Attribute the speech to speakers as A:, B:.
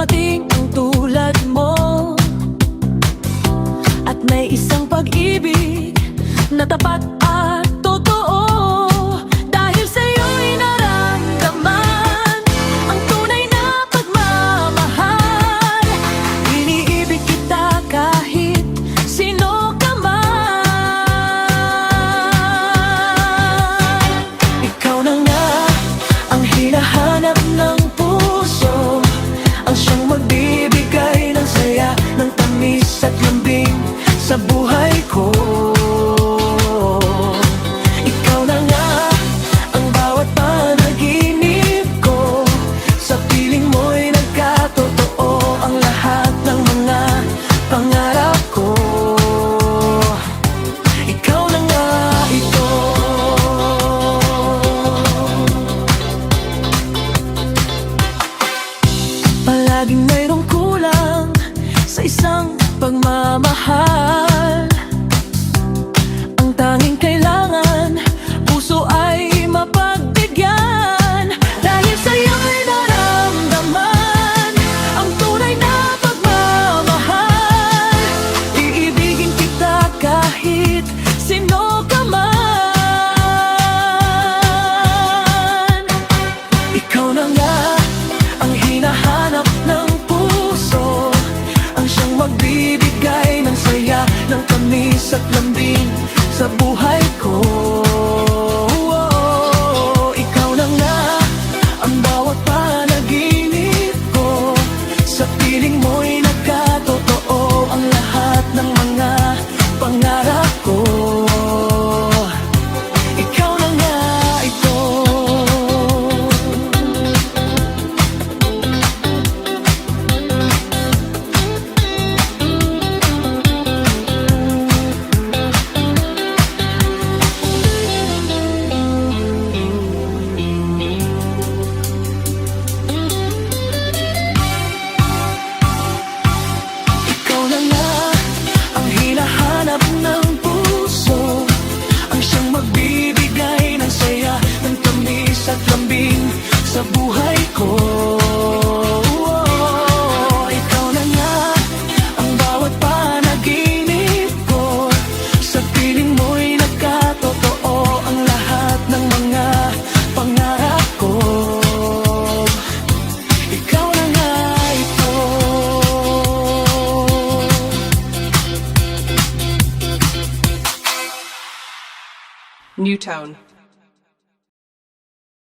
A: dumating ang tulad mo, at may isang pag-ibig na tapat at totoo. Dahil sa'yo'y naramdaman ang tunay na pagmamahal. Iniibig kita kahit sino ka man. Ikaw na nga ang hinahanap ng puso, ang siyang magbibigay ng saya, ng tamis at lambing sa buhay ko. Ikaw na nga ang bawat panaginip ko, sa piling mo'y nagkatotoo ang lahat ng mga pangarap ko. Ikaw na nga ito. Palaging mayroong kulang sa isang pagmamahal. Ang tanging kailangan, puso ay mapagbigyan. Dahil sa'yo'y naramdaman ang tunay na pagmamahal. Iibigin kita kahit sino ka man. Ikaw na nga ang hinahanap ng puso, ang siyang magbibigay ng saya, ng tamis at lambing sa buhay ko. Ikaw na nga ang bawat panaginip ko, sa piling mo'y nagkatotoo ang lahat ng mga pangarap ko. Ikaw na nga ito. Ikaw na nga ang hinahanap ng puso, ang siyang magbibigay ng saya, ng tamis at lambing sa buhay ko. Ikaw na nga ang bawat panaginip ko, sa piling mo'y nagkatotoo ang lahat ng mga pangarap ko. Ikaw na nga ito.
B: Newtown.